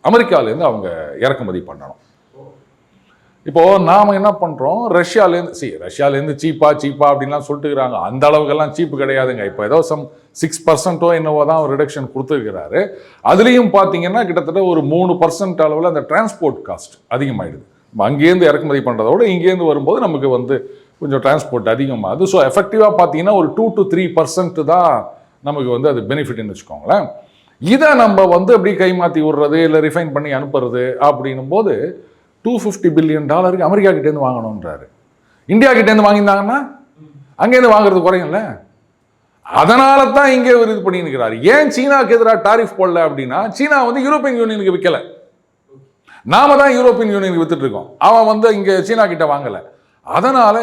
அமெரிக்காவிலேருந்து அவங்க இறக்குமதி பண்ணணும். இப்போது நாம் என்ன பண்ணுறோம், ரஷ்யாலேருந்து சீப்பா அப்படின்லாம் சொல்லிட்டுக்கிறாங்க. அந்த அளவுக்கெல்லாம் சீப்பு கிடையாதுங்க. இப்போ ஏதோ 6% என்னவோ தான் ரிடக்ஷன் கொடுத்துருக்கிறாரு. அதுலேயும் பார்த்தீங்கன்னா கிட்டத்தட்ட ஒரு 3% அளவில் அந்த டிரான்ஸ்போர்ட் காஸ்ட் அதிகமாகிடுது. நம்ம அங்கேருந்து இறக்குமதி பண்ணுறதோட இங்கேருந்து வரும்போது நமக்கு வந்து கொஞ்சம் டிரான்ஸ்போர்ட் அதிகமாகுது. ஸோ எஃபெக்டிவாக பார்த்தீங்கன்னா ஒரு 2 to 3% தான் நமக்கு வந்து அது பெனிஃபிட்னு வச்சுக்கோங்களேன். இதை நம்ம வந்து அப்படி கைமாற்றி விடுறது இல்லை ரிஃபைன் பண்ணி அனுப்புறது அப்படின்னும் போது $250 பில்லியன் அமெரிக்கா கிட்டேருந்து வாங்கணுன்றாரு. இந்தியா கிட்டேருந்து வாங்கியிருந்தாங்கன்னா அங்கேருந்து வாங்குறது குறையும்ல. அதனால தான் இங்கே ஒரு இது பண்ணியிருக்கிறாரு. ஏன் சீனாவுக்கு எதிராக டாரிஃப் போடல அப்படின்னா, சீனா வந்து யூரோப்பியன் யூனியனுக்கு விற்கலை, நாம தான் யூரோப்பியன் யூனியனுக்கு வித்துட்டு இருக்கோம். அவன் வந்து இங்கே சீனா கிட்ட வாங்கலை. அதனால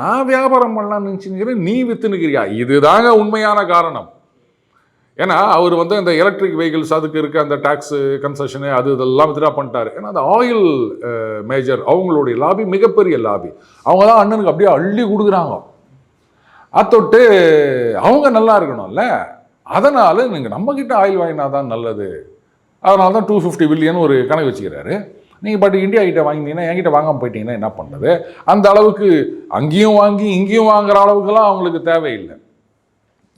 நான் வியாபாரம் பண்ணலாம்னு நினச்சிக்கிறேன், நீ வித்துனுக்கிறியா? இதுதாங்க உண்மையான காரணம். ஏன்னா அவர் வந்து அந்த எலக்ட்ரிக் வெஹிக்கிள்ஸ் அதுக்கு இருக்க அந்த டாக்ஸு கன்செஷனு இதெல்லாம் வித்ட்ரா பண்ணிட்டாரு. ஏன்னா அந்த ஆயில் மேஜர் அவங்களுடைய லாபி மிகப்பெரிய லாபி, அவங்க தான் அண்ணனுக்கு அப்படியே அள்ளி கொடுக்குறாங்க. அத்தொட்டு அவங்க நல்லா இருக்கணும்ல, அதனால் நீங்கள் நம்மக்கிட்ட ஆயில் வாங்கினா தான் நல்லது. அதனால தான் 250 பில்லியன் ஒரு கணக்கு வச்சுக்கிறாரு. நீங்கள் பாட்டு இந்தியா கிட்ட வாங்கினீங்கன்னா என்கிட்ட வாங்காமல் போயிட்டீங்கன்னா என்ன பண்ணுறது? அந்த அளவுக்கு அங்கேயும் வாங்கி இங்கேயும் வாங்குற அளவுக்குலாம் அவங்களுக்கு தேவையில்லை.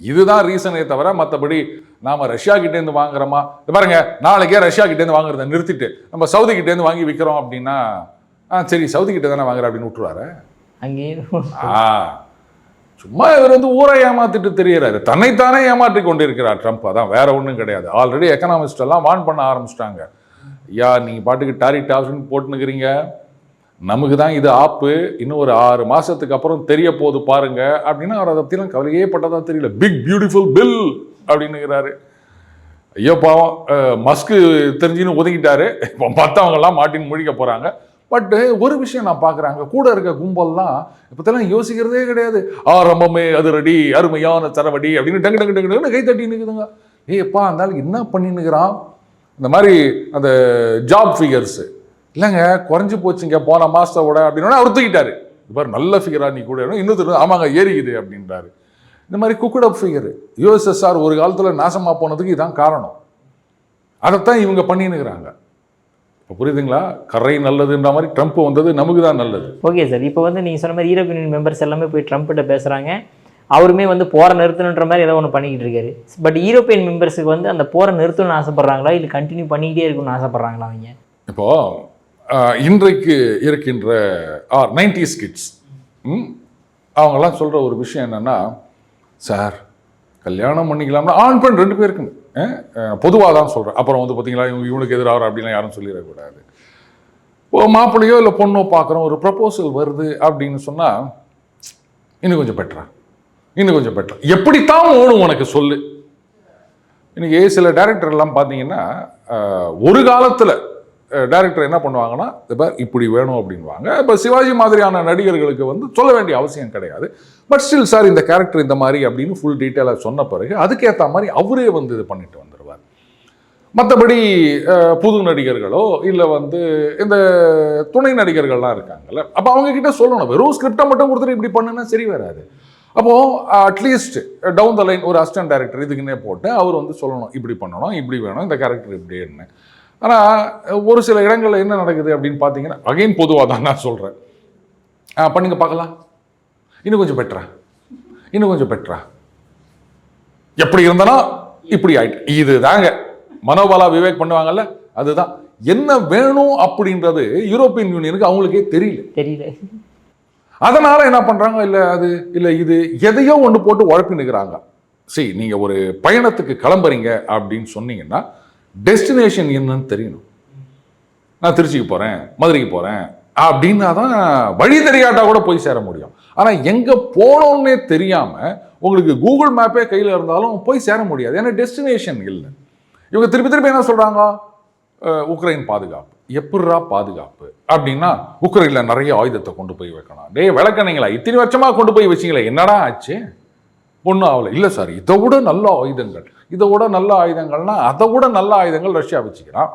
இதுதான் ரீசனே தவிர மற்றபடி நாம் ரஷ்யா கிட்டேருந்து வாங்குறோமா, பாருங்க நாளைக்கே ரஷ்யா கிட்டேருந்து வாங்குறத நிறுத்திட்டு நம்ம சவுதி கிட்டேருந்து வாங்கி விற்கிறோம் அப்படின்னா, சரி சவுதி கிட்ட தானே வாங்குற அப்படின்னு விட்டுருவாரு. அங்கே சும்மா இவர் வந்து ஊரை ஏமாத்திட்டு தெரியறாரு, தன்னைத்தானே ஏமாற்றி கொண்டு இருக்கிறார் ட்ரம்ப். அதான் வேற ஒன்றும் கிடையாது. ஆல்ரெடி எக்கனாமிஸ்ட் எல்லாம் வார்ன் பண்ண ஆரம்பிச்சிட்டாங்க. ஐயா நீங்கள் பாட்டுக்கு டாரிஃப் போட்டுனுக்கிறீங்க, நமக்கு தான் இது ஆப்பு, இன்னும் ஒரு 6 மாதத்துக்கு அப்புறம் தெரிய போது பாருங்க அப்படின்னா அவர் அதை பற்றிலாம் கவலையே பட்டதா தெரியல. பிக் பியூட்டிஃபுல் பில் அப்படின்னுக்கிறாரு. ஐயோ பாவம், மஸ்கு தெரிஞ்சுன்னு ஒதுங்கிட்டாரு. இப்போ மற்றவங்கெல்லாம் மாட்டின்னு முழிக்க போகிறாங்க. பட் ஒரு விஷயம் நான் பார்க்குறேன், அங்கே கூட இருக்க கும்பல்லாம் இப்போதெல்லாம் யோசிக்கிறதே கிடையாது. ஆரம்பமே அது ரெடி, அருமையான சரவடி அப்படின்னு டங்கு டங்கு டங்குன்னு கை தட்டி நிற்குதுங்க. ஏப்பா இருந்தாலும் என்ன பண்ணின்னுக்கிறான்? இந்த மாதிரி அந்த ஜாப் ஃபிகர்ஸு இல்லைங்க குறைஞ்சி போச்சுங்க போன மாதத்தோட அப்படின்னா அவர் தூக்கிட்டாரு. இது மாதிரி நல்ல ஃபிகராக நீ கூட இன்னொரு ஆமாங்க ஏறிக்குது அப்படின்றாரு. இந்த மாதிரி குக்குடப் ஃபிகரு யுஎஸ்எஸ்ஆர் ஒரு காலத்தில் நாசமாக போனதுக்கு இதுதான் காரணம். அதைத்தான் இவங்க பண்ணின்னுக்கிறாங்க. இப்போ புரியுதுங்களா? கரை நல்லதுன்ற மாதிரி ட்ரம்ப் வந்தது நமக்கு தான் நல்லது. ஓகே சார், இப்போ வந்து நீங்கள் சொன்ன மாதிரி யூரோப்பியன் யூனியன் மெம்பர்ஸ் எல்லாமே போய் ட்ரம்ப்கிட்ட பேசுகிறாங்க. அவருமே வந்து போரை நிறுத்தணுன்ற மாதிரி ஏதோ ஒன்று பண்ணிக்கிட்டு இருக்காரு. பட் யூரோப்பியன் மெம்பர்ஸுக்கு வந்து அந்த போரை நிறுத்தணும்னு ஆசைப்பட்றாங்களா இல்லை கண்டினியூ பண்ணிக்கிட்டே இருக்கணும்னு ஆசைப்பட்றாங்களா அவங்க? இப்போது இன்றைக்கு இருக்கின்ற 90s கிட்ஸ் அவங்கெல்லாம் சொல்கிற ஒரு விஷயம் என்னென்னா, சார் கல்யாணம் பண்ணிக்கலாம்னா ஆண் பெண் 2 பேருக்குன்னு பொதுவாக தான் சொல்கிறேன். அப்புறம் வந்து பார்த்தீங்களா இவனுக்கு எதிராக அப்படின்லாம் யாரும் சொல்லிடக்கூடாது. இப்போ மாப்பிள்ளையோ இல்லை பொண்ணோ பார்க்குறோம், ஒரு ப்ரப்போசல் வருது அப்படின்னு சொன்னால் இன்னும் கொஞ்சம் பெட்டரா, இன்னும் கொஞ்சம் பெட்டரா, எப்படித்தான் ஓணும் உனக்கு சொல்லு. இன்றைக்கி சில டைரக்டர்லாம் பார்த்தீங்கன்னா ஒரு காலத்தில் டைரக்டர் என்ன பண்ணுவாங்கன்னா, இப்போ இப்படி வேணும் அப்படின்வாங்க. இப்போ சிவாஜி மாதிரியான நடிகர்களுக்கு வந்து சொல்ல வேண்டிய அவசியம் கிடையாது. பட் ஸ்டில் சார் இந்த கேரக்டர் இந்த மாதிரி அப்படின்னு ஃபுல் டீட்டெயிலாக சொன்ன பிறகு அதுக்கேற்ற மாதிரி அவரே வந்து இது பண்ணிட்டு வந்துடுவார். மற்றபடி புது நடிகர்களோ இல்லை வந்து இந்த துணை நடிகர்கள்லாம் இருக்காங்கல்ல, அப்போ அவங்கக்கிட்ட சொல்லணும். வெறும் ஸ்கிரிப்டை மட்டும் கொடுத்துட்டு இப்படி பண்ணுன்னா சரி வராது. அப்போது அட்லீஸ்ட் டவுன் த லைன் ஒரு அசிஸ்டன்ட் டைரக்டர் இதுக்குன்னே போட்டு அவர் வந்து சொல்லணும், இப்படி பண்ணணும், இப்படி வேணும், இந்த கேரக்டர் இப்படின்னு. ஆனால் ஒரு சில இடங்களில் என்ன நடக்குது அப்படின்னு பார்த்தீங்கன்னா, அகைன் பொதுவாக தான் நான் சொல்கிறேன், பண்ணுங்க பார்க்கலாம், இன்னும் கொஞ்சம் பெட்டரா, இன்னும் கொஞ்சம் பெட்டரா, எப்படி இருந்தனா இப்படி ஆயிட்டு. இது தாங்க மனோபாலா விவேக் பண்ணுவாங்கல்ல, அதுதான். என்ன வேணும் அப்படின்றது யூரோப்பியன் யூனியனுக்கு அவங்களுக்கே தெரியல. அதனால என்ன பண்றாங்க, இல்லை அது இல்லை இது எதையோ ஒன்று போட்டு உழப்பி நிற்கிறாங்க. சரி, நீங்கள் ஒரு பயணத்துக்கு கிளம்புறீங்க அப்படின்னு சொன்னீங்கன்னா டெஸ்டினேஷன் என்னன்னு தெரியணும். நான் திருச்சிக்கு போகிறேன், மதுரைக்கு போகிறேன் அப்படின்னா தான் வழி தெரியாட்டா கூட போய் சேர முடியும். ஆனால் எங்கே போனோன்னே தெரியாமல் உங்களுக்கு கூகுள் மேப்பே கையில் இருந்தாலும் போய் சேர முடியாது. ஏன்னா டெஸ்டினேஷன் இல்லை. இவங்க திருப்பி என்ன சொல்கிறாங்க, உக்ரைன் பாதுகாப்பு. எப்படா பாதுகாப்பு அப்படின்னா, உக்ரைனில் நிறைய ஆயுதத்தை கொண்டு போய் வைக்கணும். விளக்கணீங்களா, இத்தனை வருஷமாக கொண்டு போய் வச்சிங்களா, என்னடா ஆச்சு? ஒன்றும் ஆகலை. இல்லை சார், இதை விட நல்ல ஆயுதங்கள், இதை விட நல்ல ஆயுதங்கள்னா அதை விட நல்ல ஆயுதங்கள் ரஷ்யா வச்சுக்கிறான்.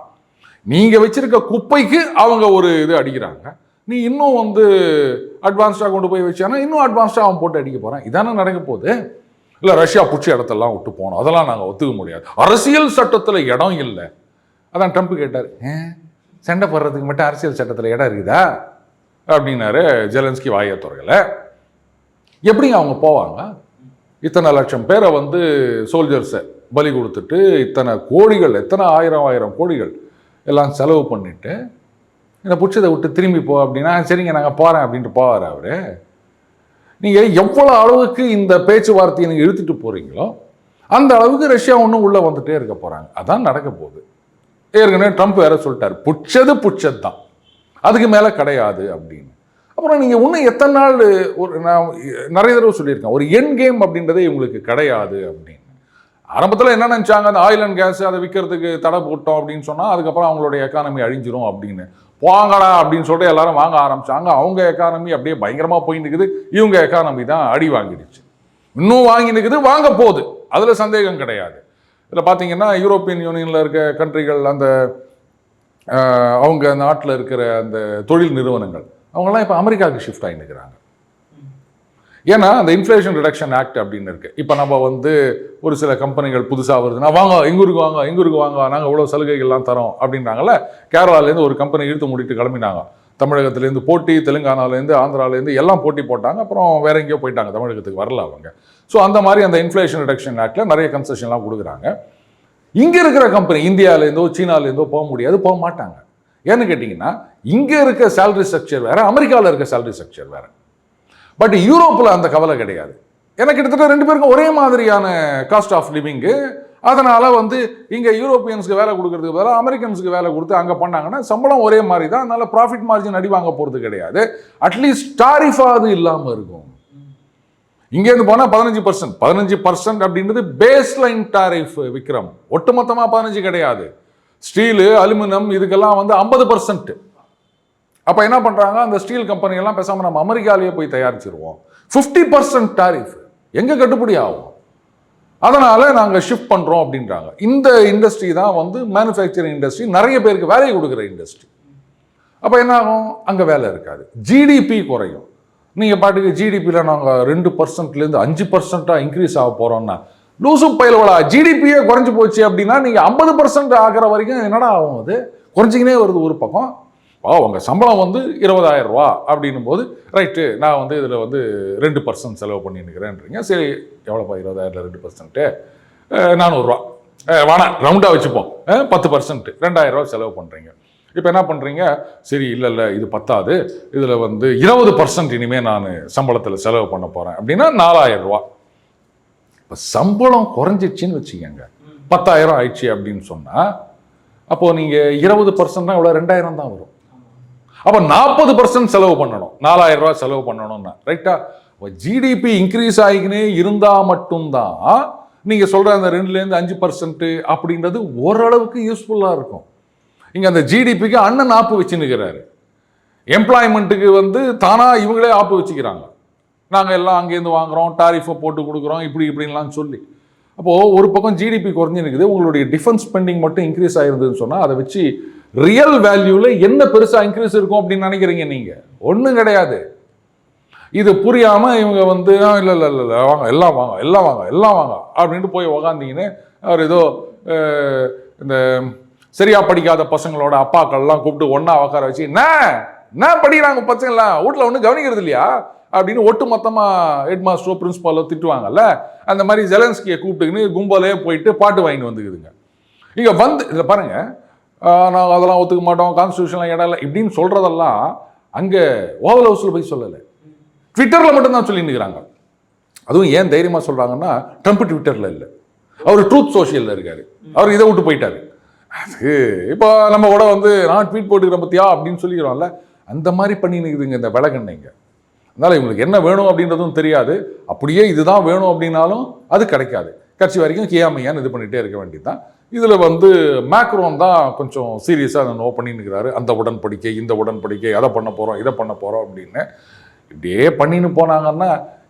நீங்கள் வச்சிருக்க குப்பைக்கு அவங்க ஒரு இது அடிக்கிறாங்க. நீ இன்னும் வந்து அட்வான்ஸ்டாக கொண்டு போய் வச்சானா இன்னும் அட்வான்ஸ்டாக அவன் போட்டு அடிக்க போகிறான். இதானே நடக்க போகுது. இல்லை ரஷ்யா பிடிச்ச இடத்தெல்லாம் விட்டு போகணும், அதெல்லாம் நாங்கள் ஒத்துக்க முடியாது, அரசியல் சட்டத்தில் இடம் இல்லை. அதான் ட்ரம்ப் கேட்டார், சண்டை போடுறதுக்கு மட்டும் அரசியல் சட்டத்தில் இடம் இருக்குதா அப்படின்னாரு. ஜெலன்ஸ்கி வாயை துறக்கலை. எப்படிங்க அவங்க போவாங்க? இத்தனை லட்சம் பேரை வந்து சோல்ஜர்ஸை பலி கொடுத்துட்டு இத்தனை கோடிகள், எத்தனை ஆயிரம் கோடிகள் எல்லாம் செலவு பண்ணிட்டு என்னை பிடிச்சதை விட்டு திரும்பி போ அப்படின்னா, சரிங்க நாங்கள் போகிறேன் அப்படின்ட்டு போவார் அவர். நீங்கள் எவ்வளோ அளவுக்கு இந்த பேச்சுவார்த்தையை நீங்கள் இழுத்துட்டு போகிறீங்களோ அந்த அளவுக்கு ரஷ்யா ஒன்றும் உள்ளே வந்துட்டே இருக்க போகிறாங்க. அதான் நடக்க போகுது. ஏற்கனவே ட்ரம்ப் வேற சொல்லிட்டார், புடிச்சது தான், அதுக்கு மேலே கிடையாது அப்படின்னு. அப்புறம் நீங்கள் இன்னும் எத்தனை நாள், ஒரு நான் நிறைய தடவை சொல்லியிருக்கேன், ஒரு எண்ட் கேம் அப்படின்றதே இவங்களுக்கு கிடையாது அப்படின்னு. ஆரம்பத்தில் என்ன நினச்சாங்க, அந்த ஆயில் அண்ட் கேஸ் அதை விற்கிறதுக்கு தடை போட்டோம் அப்படின்னு சொன்னால் அதுக்கப்புறம் அவங்களுடைய எக்கானமி அழிஞ்சிரும் அப்படின்னு. வாங்கடா அப்படின்னு சொல்லிட்டு எல்லாரும் வாங்க ஆரம்பிச்சாங்க. அவங்க எக்கானமி அப்படியே பயங்கரமாக போய் நிற்குது. இவங்க எக்கானமி தான் அடி வாங்கிடுச்சு. இன்னும் வாங்கி நிற்குது, வாங்க போகுது, அதில் சந்தேகம் கிடையாது. இதில் பார்த்தீங்கன்னா யூரோப்பியன் யூனியனில் இருக்க கண்ட்ரிகள், அந்த அவங்க நாட்டில் இருக்கிற அந்த தொழில் நிறுவனங்கள் அவங்கெல்லாம் இப்போ அமெரிக்காவுக்கு ஷிஃப்ட் ஆகி நிற்கிறாங்க. ஏன்னா அந்த இன்ஃப்ளேஷன் ரிடக்ஷன் ஆக்ட் அப்படின்னு இருக்குது. இப்போ நம்ம வந்து ஒரு சில கம்பெனிகள் புதுசாக வருதுன்னா, வாங்க எங்கூருக்கு வாங்க, நாங்கள் இவ்வளோ சலுகைகள்லாம் தரோம் அப்படின்றாங்கல்ல. கேரளாலேருந்து ஒரு கம்பெனி இழுத்து மூடிட்டு கிளம்பினாங்க. தமிழகத்துலேருந்து போட்டி, தெலுங்கானாலேருந்து, ஆந்திராலேருந்து எல்லாம் போட்டி போட்டாங்க. அப்புறம் வேற எங்கேயோ போயிட்டாங்க, தமிழகத்துக்கு வரல அவங்க. ஸோ அந்த மாதிரி அந்த இன்ஃப்ளேஷன் ரிடக்ஷன் ஆக்டில் நிறைய கன்செஷன்லாம் கொடுக்குறாங்க. இங்கே இருக்கிற கம்பெனி இந்தியாவிலேருந்தோ சீனாலேருந்தோ போக முடியாது, போக மாட்டாங்க. ஏன்னு கேட்டிங்கன்னா, இங்கே இருக்க சேலரி ஸ்ட்ரக்சர் வேறு, அமெரிக்காவில் இருக்க சேலரி ஸ்ட்ரக்சர் வேறு. பட் யூரோப்பில் அந்த கவலை கிடையாது. ஏன்னா கிட்டத்தட்ட 2 பேருக்கும் ஒரே மாதிரியான காஸ்ட் ஆஃப் லிவிங்கு. அதனால் வந்து இங்கே யூரோப்பியன்ஸுக்கு வேலை கொடுக்கறதுக்கு பதிலாக அமெரிக்கன்ஸுக்கு வேலை கொடுத்து அங்கே பண்ணாங்கன்னா சம்பளம் ஒரே மாதிரி தான். அதனால் ப்ராஃபிட் மார்ஜின் அடி வாங்க போகிறது கிடையாது. அட்லீஸ்ட் டாரிஃபாக அது இல்லாமல் இருக்கும். இங்கேருந்து போனால் 15% அப்படின்றது பேஸ் லைன் டாரிஃப் விக்ரம். ஒட்டுமொத்தமாக 15 கிடையாது. ஸ்டீலு, அலுமினியம் இதுக்கெல்லாம் வந்து 50%. அப்போ என்ன பண்ணுறாங்க, அந்த ஸ்டீல் கம்பெனியெல்லாம் பேசாமல் நம்ம அமெரிக்காலேயே போய் தயாரிச்சிருவோம், 50% டாரிஃப் எங்கே கட்டுப்படி ஆகும், அதனால் நாங்கள் ஷிஃப்ட் பண்ணுறோம் அப்படின்றாங்க. இந்த இண்டஸ்ட்ரி தான் வந்து மேனுஃபேக்சரிங் இண்டஸ்ட்ரி, நிறைய பேருக்கு வேலையை கொடுக்குற இண்டஸ்ட்ரி. அப்போ என்ன ஆகும், அங்கே வேலை இருக்காது, ஜிடிபி குறையும். நீங்கள் பாட்டுக்கு ஜிடிபியில் நாங்கள் 2%லேருந்து 5% இன்க்ரீஸ் ஆக போகிறோம்னா லூசும் பயிலவளா, ஜிடிபியே குறைஞ்சி போச்சு அப்படின்னா நீங்கள் 50% ஆகிற வரைக்கும் என்னடா ஆகும், அது குறைஞ்சிக்கினே வருது ஒரு பக்கம். உங்கள் சம்பளம் வந்து 20,000 ரூபா அப்படின்னும் போது ரைட்டு, நான் வந்து இதில் வந்து 2% செலவு பண்ணின்னுக்கிறேன்றீங்க. சரி, எவ்வளோப்பா 20,000ல் 2%? 400 ரூபா, வேணாம் ரவுண்டாக வச்சுப்போம், 10% 2,000 ரூபா செலவு பண்ணுறீங்க. இப்போ என்ன பண்ணுறீங்க, சரி இல்லை இது பத்தாது, இதில் வந்து 20% இனிமேல் நான் சம்பளத்தில் செலவு பண்ண போகிறேன் அப்படின்னா 4,000 ரூபா. இப்போ சம்பளம் குறைஞ்சிச்சின்னு வச்சுக்கோங்க, 10,000 ஆயிடுச்சு அப்படின்னு சொன்னால் அப்போது நீங்கள் 20%னா இவ்வளோ 2,000 தான் வரும். அப்போ 40% செலவு பண்ணணும், 4,000 ரூபா செலவு பண்ணணும்னா ரைட்டா. ஜிடிபி இன்க்ரீஸ் ஆகிக்கினே இருந்தால் மட்டும்தான் நீங்கள் சொல்கிற அந்த 2லேருந்து 5% அப்படின்றது ஓரளவுக்கு யூஸ்ஃபுல்லாக இருக்கும். இங்கே அந்த ஜிடிபிக்கு அண்ணன் ஆப்பு வச்சுன்னுக்கிறாரு, எம்ப்ளாய்மெண்ட்டுக்கு வந்து தானாக இவங்களே ஆப்பு வச்சுக்கிறாங்க, நாங்கள் எல்லாம் அங்கேருந்து வாங்குகிறோம், டாரிஃபை போட்டு கொடுக்குறோம், இப்படின்லாம் சொல்லி. அப்போது ஒரு பக்கம் ஜிடிபி குறைஞ்சி இருக்குது, உங்களுடைய டிஃபென்ஸ் ஸ்பெண்டிங் மட்டும் இன்க்ரீஸ் ஆகிருந்ததுன்னு சொன்னால் அதை வச்சு ரியல் வேல்யூவில் என்ன பெருசாக இன்க்ரீஸ் இருக்கும் அப்படின்னு நினைக்கிறீங்க நீங்கள்? ஒன்றும் கிடையாது. இது புரியாமல் இவங்க வந்து இல்லை வாங்க எல்லாம் வாங்க அப்படின்ட்டு போய் உக்காந்தீங்கன்னு அவர் ஏதோ இந்த சரியா படிக்காத பசங்களோட அப்பாக்கள்லாம் கூப்பிட்டு ஒன்றா உட்கார வச்சு என்ன படிக்கிறாங்க பசங்கள்லாம், வீட்டில் ஒன்றும் கவனிக்கிறது இல்லையா அப்படின்னு ஒட்டு மொத்தமாக ஹெட் மாஸ்டரோ பிரின்ஸ்பாலோ திட்டுவாங்கல்ல, அந்த மாதிரி ஜெலன்ஸ்கியை கூப்பிட்டுக்கின்னு கும்பலே போயிட்டு பாட்டு வாங்கிட்டு வந்துக்குதுங்க. இங்கே வந்து இதில் பாருங்கள், நாங்கள் அதெல்லாம் ஒத்துக்க மாட்டோம், கான்ஸ்டியூஷன்லாம் இடம் இல்லை இப்படின்னு சொல்கிறதெல்லாம் அங்கே ஓவல் ஹவுஸில் போய் சொல்லலை, ட்விட்டரில் மட்டும்தான் சொல்லிட்டுருக்கிறாங்க. அதுவும் ஏன் தைரியமாக சொல்கிறாங்கன்னா, ட்ரம்ப் ட்விட்டரில் இல்லை, அவர் ட்ரூத் சோஷியலில் இருக்கார், அவர் இதை விட்டு போயிட்டார். அது இப்போ நம்ம கூட வந்து நான் ட்வீட் போட்டுக்கிறேன் பற்றியா அப்படின்னு சொல்லிக்கிறோம்ல, அந்த மாதிரி பண்ணினுக்குதுங்க இந்த விலகண்ணைங்க. அதனால் இவங்களுக்கு என்ன வேணும் அப்படின்றதும் தெரியாது, அப்படியே இதுதான் வேணும் அப்படின்னாலும் அது கிடைக்காது. கட்சி வரைக்கும் கியாமையான்னு இது பண்ணிகிட்டே இருக்க வேண்டியது தான். இதில் வந்து மேக்ரோன் தான் கொஞ்சம் சீரியஸாக அதை நோ பண்ணின்னுக்கிறாரு, அந்த உடன்படிக்கை இந்த உடன்படிக்கை அதை பண்ண போகிறோம் இதை பண்ண போகிறோம் அப்படின்னு. இப்படியே பண்ணின்னு போனாங்கன்னா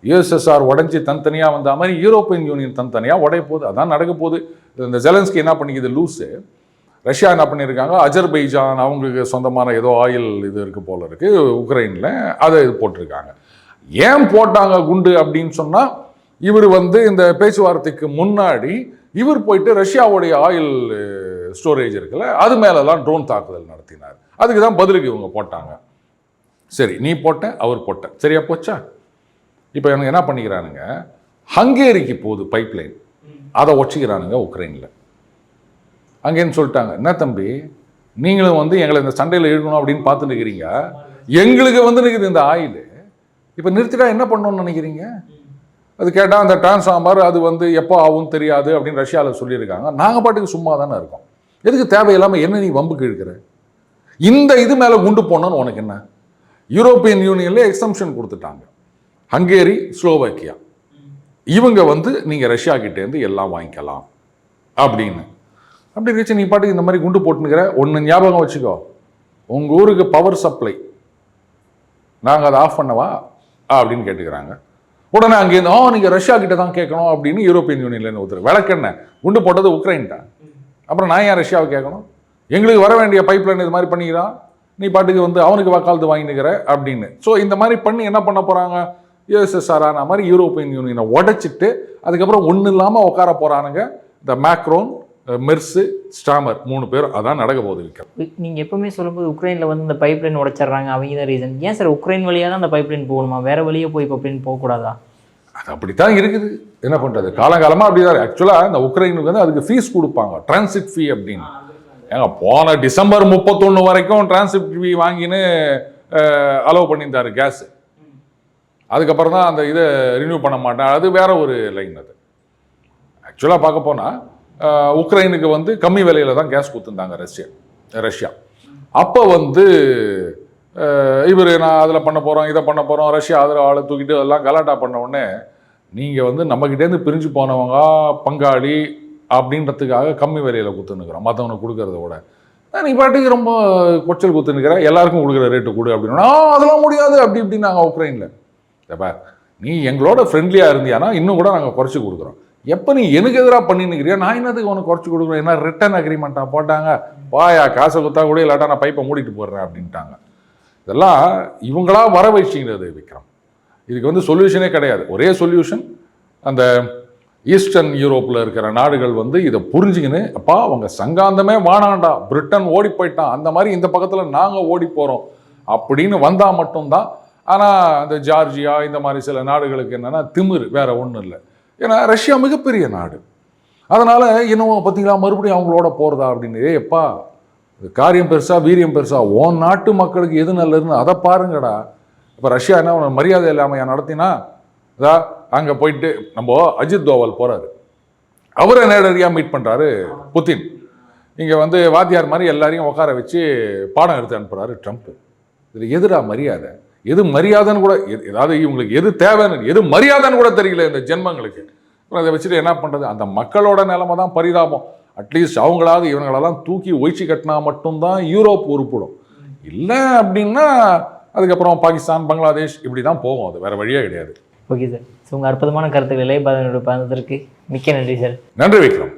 யுஎஸ்எஸ்ஆர் உடஞ்சி தனித்தனியாக வந்த மாதிரி யூரோப்பியன் யூனியன் தனித்தனியாக உடைய போகுது. அதான் நடக்க போகுது. இந்த ஜெலன்ஸ்கி என்ன பண்ணிக்குது லூஸு, ரஷ்யா என்ன பண்ணியிருக்காங்க, அஜர்பைஜான் அவங்களுக்கு சொந்தமான ஏதோ ஆயில் இது இருக்குது போல இருக்குது உக்ரைனில், அதை இது போட்டிருக்காங்க. ஏன் போட்டாங்க குண்டு அப்படின்னு சொன்னால், இவர் வந்து இந்த பேச்சுவார்த்தைக்கு முன்னாடி இவர் போயிட்டு ரஷ்யாவுடைய ஆயில் ஸ்டோரேஜ் இருக்குல்ல அது மேலெல்லாம் ட்ரோன் தாக்குதல் நடத்தினார். அதுக்கு தான் பதிலுக்கு இவங்க போட்டாங்க. சரி, நீ போட்ட அவர் போட்ட சரியா போச்சா? இப்போ இவங்க என்ன பண்ணிக்கிறானுங்க, ஹங்கேரிக்கு போகுது பைப்லைன், அதை ஒச்சிக்கிறானுங்க உக்ரைனில். அங்கேன்னு சொல்லிட்டாங்க, என்ன தம்பி நீங்களும் வந்து எங்களை இந்த சண்டையில் இழுக்கணும் அப்படின்னு பார்த்துட்டு இருக்கிறீங்க, எங்களுக்கு வந்து நிற்குது இந்த ஆயில், இப்போ நிறுத்திட்டா என்ன பண்ணணும்னு நினைக்கிறீங்க? அது கேட்டால் அந்த டிரான்ஸ்ஃபார்மர் அது வந்து எப்போ ஆகும் தெரியாது அப்படின்னு ரஷ்யாவில் சொல்லியிருக்காங்க. நாங்கள் பாட்டுக்கு சும்மா தானே இருக்கோம், எதுக்கு தேவையில்லாமல் என்ன நீ வம்புக்கு இழுக்கிற? இந்த இது மேலே குண்டு போனோன்னு உனக்கு என்ன? யூரோப்பியன் யூனியனில் எக்ஸம்ஷன் கொடுத்துட்டாங்க, ஹங்கேரி ஸ்லோவாக்கியா இவங்க வந்து நீங்கள் ரஷ்யா கிட்டேருந்து எல்லாம் வாங்கிக்கலாம் அப்படின்னு. அப்படி இருந்துச்சு நீ பாட்டுக்கு இந்த மாதிரி குண்டு போட்டுனுக்கிற. ஒன்று ஞாபகம் வச்சுக்கோ, உங்கள் ஊருக்கு பவர் சப்ளை நாங்கள் அதை ஆஃப் பண்ணவா அப்படின்னு கேட்டுக்கிறாங்க. உடனே அங்கேருந்து நீங்கள் ரஷ்யா கிட்ட தான் கேட்கணும் அப்படின்னு யூரோப்பியன் யூனியன்லேருந்து ஒருத்தர் விளக்கென்ன குண்டு போட்டது உக்ரைன்ட்டா, அப்புறம் நான் ஏன் ரஷ்யாவை கேட்கணும்? எங்களுக்கு வர வேண்டிய பைப் லைன் இது மாதிரி பண்ணிக்கிறான், நீ பாட்டுக்கு வந்து அவனுக்கு வாக்காளத்து வாங்கினுக்கிற அப்படின்னு. ஸோ இந்த மாதிரி பண்ணி என்ன பண்ண போகிறாங்க, யுஎஸ்எஸ்ஆர் ஆன மாதிரி யூரோப்பியன் யூனியனை உடைச்சிட்டு அதுக்கப்புறம் ஒன்றும் இல்லாமல் உட்கார போகிறானுங்க இந்த மேக்ரோன், மெர்ஸு, ஸ்டாமர் 3 பேர். அதான் நடக்க போகுது. நீங்கள் எப்பவுமே சொல்லும்போது உக்ரைனில் வந்து இந்த பைப் லைன் உடைச்சிட்றாங்க, அவங்க தான் ரீசன். ஏன் சார் உக்ரைன் வழியாக தான் அந்த பைப் லைன் போகணுமா, வேறு வழியே போய் பைப் லைன் போகக்கூடாதா? அது அப்படித்தான் இருக்குது, என்ன பண்ணுறது, காலங்காலமாக அப்படி தான். ஆக்சுவலாக இந்த உக்ரைனுக்கு வந்து அதுக்கு ஃபீஸ் கொடுப்பாங்க, டிரான்சிட் ஃபீ அப்படின்னு. ஏங்க போன டிசம்பர் 31 வரைக்கும் டிரான்சிட் ஃபீ வாங்கின்னு அலோவ் பண்ணியிருந்தார் கேஸு. அதுக்கப்புறம் தான் அந்த இதை ரினியூ பண்ண மாட்டேன், அது வேற ஒரு லைன். அது ஆக்சுவலாக பார்க்க போனால் உக்ரைனுக்கு வந்து கம்மி விலையில் தான் கேஸ் கொடுத்துருந்தாங்க ரஷ்யா. அப்போ வந்து இவர் நான் அதில் பண்ண போகிறோம் இதை பண்ண போகிறோம், ரஷ்யா அதில் ஆளை தூக்கிட்டு அதெல்லாம் கலாட்டா பண்ண உடனே நீங்கள் வந்து நம்மக்கிட்டேருந்து பிரிஞ்சு போனவங்க பங்காளி அப்படின்றதுக்காக கம்மி விலையில் கொடுத்துன்னுக்குறோம் மற்றவனுக்கு கொடுக்கறத விட. நீ பாட்டுக்கு ரொம்ப கொச்சல் குத்து நிற்கிற, எல்லாருக்கும் கொடுக்குற ரேட்டு கொடு அப்படின்னா அதெல்லாம் முடியாது அப்படி இப்படி நாங்கள் உக்ரைனில் ஏப்பா நீ எங்களோட ஃப்ரெண்ட்லியாக இருந்தியானா இன்னும் கூட நாங்கள் குறைச்சி கொடுக்குறோம். எப்போ நீ எனக்கு எதிராக பண்ணின்னுக்கிறியா, நான் என்னதுக்கு உனக்கு குறைச்சி கொடுக்குறேன், என்ன ரிட்டர்ன் அக்ரிமெண்ட்டாக போட்டாங்க, வாயா காசை கொடுத்தா கூட இல்லாட்டா நான் பைப்பை மூடிட்டு போடுறேன் அப்படின்ட்டாங்க. இதெல்லாம் இவங்களா வர வச்சுங்கிறது விக்ரம். இதுக்கு வந்து சொல்யூஷனே கிடையாது. ஒரே சொல்யூஷன் அந்த ஈஸ்டர்ன் யூரோப்பில் இருக்கிற நாடுகள் வந்து இதை புரிஞ்சுக்கின்னு அப்பா அவங்க சங்காந்தமே வானாண்டா, பிரிட்டன் ஓடி போயிட்டான், அந்த மாதிரி இந்த பக்கத்தில் நாங்கள் ஓடி போகிறோம் அப்படின்னு வந்தால் மட்டும்தான். ஆனால் அந்த ஜார்ஜியா இந்த மாதிரி சில நாடுகளுக்கு என்னென்னா திமிரு, வேற ஒன்றும் இல்லை. ஏன்னா ரஷ்யா மிகப்பெரிய நாடு. அதனால் இன்னும் பார்த்தீங்களா மறுபடியும் அவங்களோட போகிறதா அப்படின்னு. எப்பா காரியம் பெருசா வீரியம் பெருசா, ஓன் நாட்டு மக்களுக்கு எது நல்லதுன்னு அதை பாருங்கடா. இப்போ ரஷ்யா என்ன மரியாதை இல்லாமல் நடத்தினா இதா அங்கே போயிட்டு நம்ம அஜித் தோவல் போகிறாரு, அவரை நேரடியாக மீட் பண்ணுறாரு புத்தின். இங்கே வந்து வாத்தியார் மாதிரி எல்லாரையும் உட்கார வச்சு பாடம் எடுத்து அனுப்புகிறாரு ட்ரம்ப். இதில் எதுடா மரியாதை, எது மரியாதைன்னு கூட ஏதாவது இவங்களுக்கு எது தேவைன்னு எது மரியாதைன்னு கூட தெரியல இந்த ஜென்மங்களுக்கு. அதை வச்சுட்டு என்ன பண்ணுறது, அந்த மக்களோட நிலைமை தான் பரிதாபம். அட்லீஸ்ட் அவங்களாவது இவங்களெல்லாம் தூக்கி ஒழிச்சு கட்டினா மட்டும்தான் யூரோப் உருப்பிடும். இல்லை அப்படின்னா அதுக்கப்புறம் பாகிஸ்தான் பங்களாதேஷ் இப்படி தான் போகும். அது வேறு வழியே கிடையாது. ஓகே சார், ஸோ உங்கள் அற்புதமான கருத்துக்களை பதிலோடு பார்த்ததற்கு மிக்க நன்றி சார். நன்றி விக்ரம்.